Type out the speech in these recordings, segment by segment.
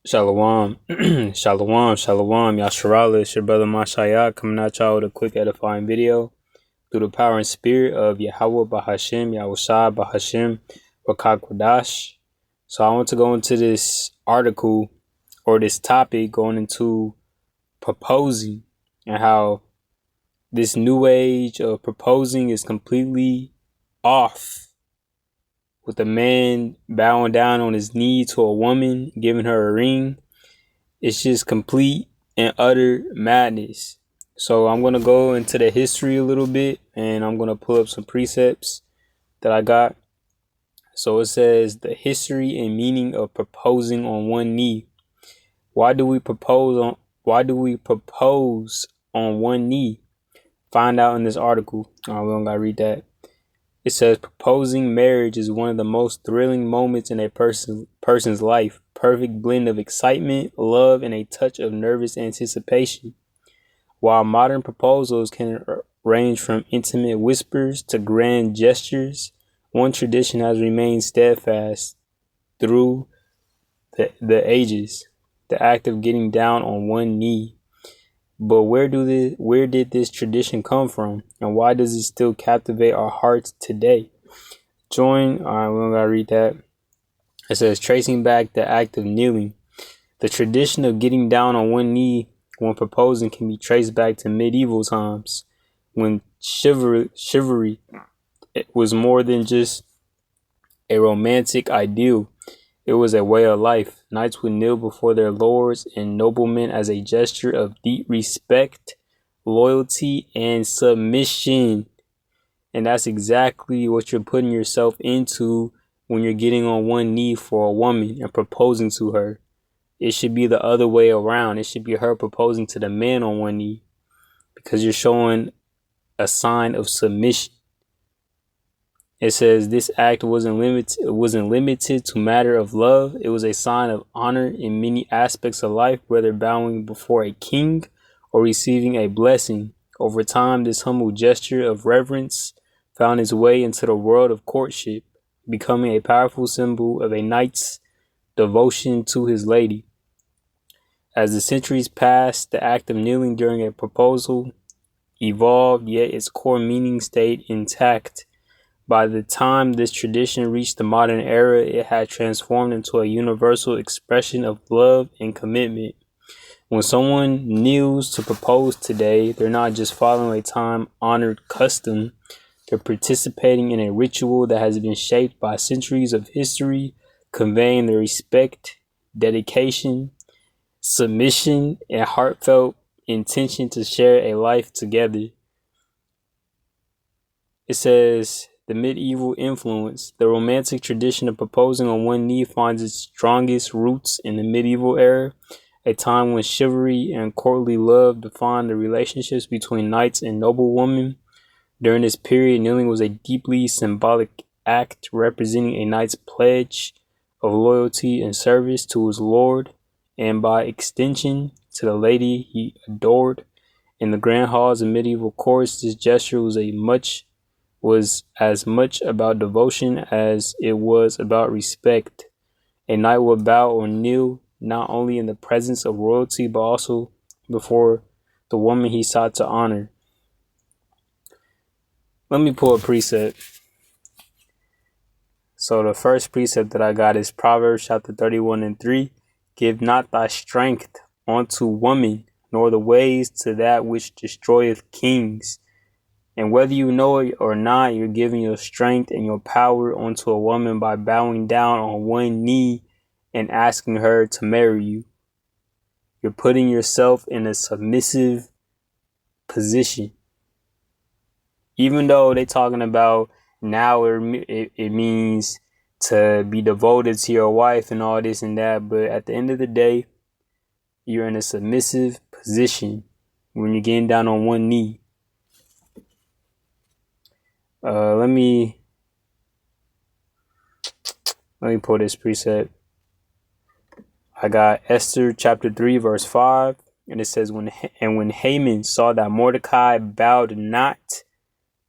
Shalom, shalom, shalom, Yasharala, it's your brother Mashaya coming at y'all with a quick edifying video through the power and spirit of Yahweh Bahashem, Yahushua Bahashem, Rakakwadash. So I want to go into this article or this topic going into proposing and how this new age of proposing is completely off, with a man bowing down on his knee to a woman, giving her a ring. It's just complete and utter madness. So I'm going to go into the history a little bit, and I'm going to pull up some precepts that I got. So it says the history and meaning of proposing on one knee. Why do we propose on one knee? Find out in this article. We don't got to read that. It says proposing marriage is one of the most thrilling moments in a person's life. Perfect blend of excitement, love, and a touch of nervous anticipation. While modern proposals can range from intimate whispers to grand gestures, one tradition has remained steadfast through the ages: the act of getting down on one knee. But where did this tradition come from, and why does it still captivate our hearts today? We don't gotta read that. It says, tracing back the act of kneeling. The tradition of getting down on one knee when proposing can be traced back to medieval times, when chivalry was more than just a romantic ideal. It was a way of life. Knights would kneel before their lords and noblemen as a gesture of deep respect, loyalty, and submission. And that's exactly what you're putting yourself into when you're getting on one knee for a woman and proposing to her. It should be the other way around. It should be her proposing to the man on one knee, because you're showing a sign of submission. It says this act wasn't limited to matter of love. It was a sign of honor in many aspects of life, whether bowing before a king or receiving a blessing. Over time, this humble gesture of reverence found its way into the world of courtship, becoming a powerful symbol of a knight's devotion to his lady. As the centuries passed, the act of kneeling during a proposal evolved, yet its core meaning stayed intact. By the time this tradition reached the modern era, it had transformed into a universal expression of love and commitment. When someone kneels to propose today, they're not just following a time-honored custom. They're participating in a ritual that has been shaped by centuries of history, conveying the respect, dedication, submission, and heartfelt intention to share a life together. It says, the medieval influence. The romantic tradition of proposing on one knee finds its strongest roots in the medieval era, a time when chivalry and courtly love defined the relationships between knights and noblewomen. During this period, kneeling was a deeply symbolic act representing a knight's pledge of loyalty and service to his lord, and by extension to the lady he adored. In the grand halls of medieval courts, this gesture was as much about devotion as it was about respect. A knight would bow or kneel not only in the presence of royalty, but also before the woman he sought to honor. Let me pull a precept. So the first precept that I got is Proverbs chapter 31:3. Give not thy strength unto woman, nor the ways to that which destroyeth kings. And whether you know it or not, you're giving your strength and your power onto a woman by bowing down on one knee and asking her to marry you. You're putting yourself in a submissive position. Even though they're talking about now it means to be devoted to your wife and all this and that, but at the end of the day, you're in a submissive position when you're getting down on one knee. Let me pull this precept. I got Esther chapter 3 verse 5, and it says, when Haman saw that Mordecai bowed not,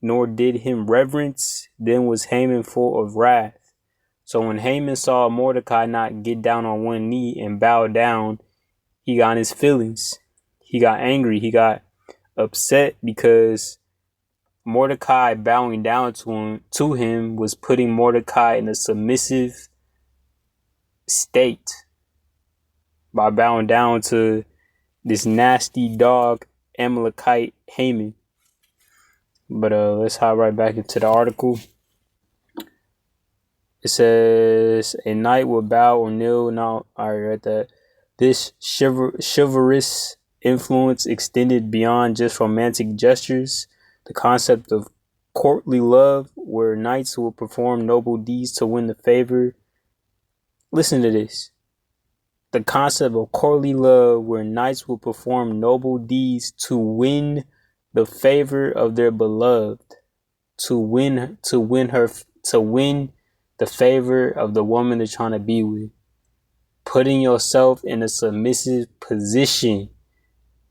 nor did him reverence, then was Haman full of wrath. So when Haman saw Mordecai not get down on one knee and bow down, he got in his feelings. He got angry. He got upset because Mordecai bowing down to him was putting Mordecai in a submissive state by bowing down to this nasty dog Amalekite Haman. But let's hop right back into the article. It says a knight will bow or kneel. Now I read that. This chivalrous influence extended beyond just romantic gestures. The concept of courtly love, where knights will perform noble deeds to win the favor. Listen to this. The concept of courtly love, where knights will perform noble deeds to win the favor of their beloved, to win the favor of the woman they're trying to be with. Putting yourself in a submissive position.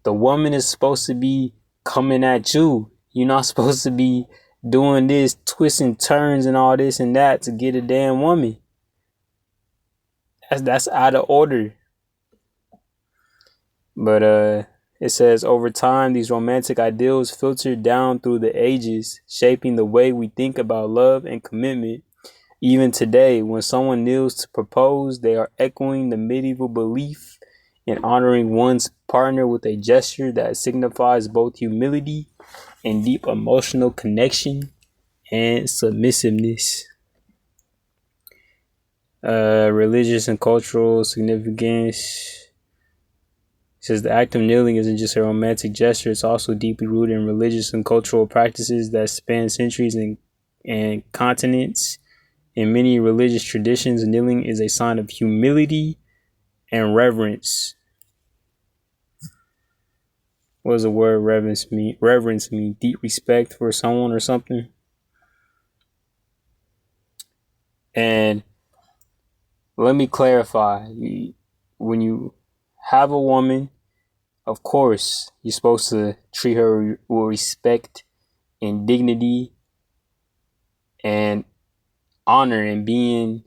The woman is supposed to be coming at you. You're not supposed to be doing this, twisting turns and all this and that to get a damn woman. That's out of order. But it says over time, these romantic ideals filtered down through the ages, shaping the way we think about love and commitment. Even today, when someone kneels to propose, they are echoing the medieval belief in honoring one's partner with a gesture that signifies both humility and deep emotional connection and submissiveness. Religious and cultural significance. It says the act of kneeling isn't just a romantic gesture, it's also deeply rooted in religious and cultural practices that span centuries and continents. In many religious traditions, kneeling is a sign of humility and reverence. What does the word reverence mean? Reverence mean deep respect for someone or something. And let me clarify. When you have a woman, of course, you're supposed to treat her with respect and dignity and honor, and being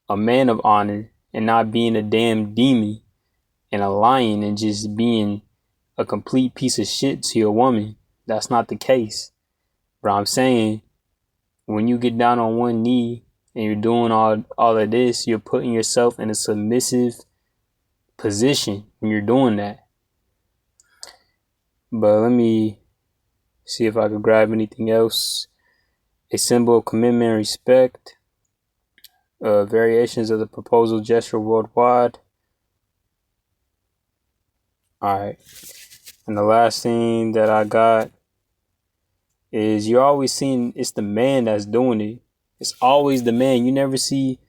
a man of honor and not being a damn demon and a lion and just being a complete piece of shit to your woman. That's not the case. But I'm saying, when you get down on one knee and you're doing all of this, you're putting yourself in a submissive position when you're doing that. But let me see if I could grab anything else. A symbol of commitment and respect. Variations of the proposal gesture worldwide. Alright. And the last thing that I got is you're always seeing it's the man that's doing it. It's always the man. You never see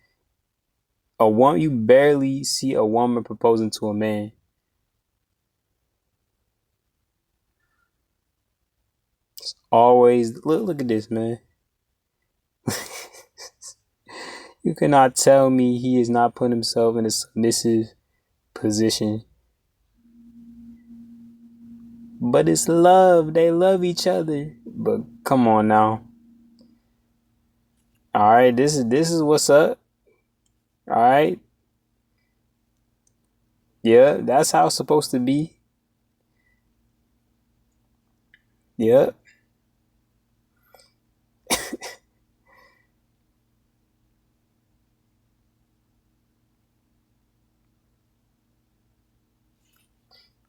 a woman. You barely see a woman proposing to a man. It's always look at this, man. You cannot tell me he is not putting himself in a submissive position. But it's love. They love each other. But come on now. Alright, this is what's up. Alright. Yeah, that's how it's supposed to be. Yep.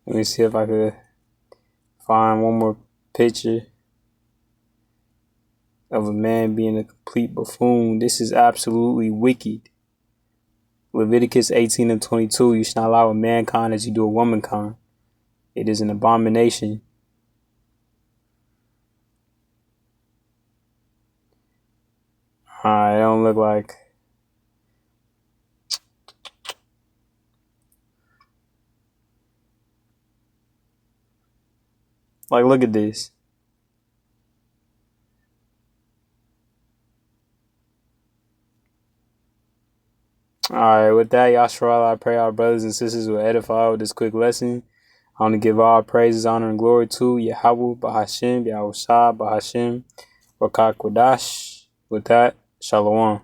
Let me see if I could find one more picture of a man being a complete buffoon. This is absolutely wicked. Leviticus 18:22. You shall not lie with mankind as you do a womankind. It is an abomination. I don't look like. Like, look at this. Alright, with that, Yasharal, I pray our brothers and sisters will edify with this quick lesson. I want to give all praises, honor, and glory to Yahweh, Bahashim, Yahushua, Bahashim, Rakak Wadash. With that, Shalom.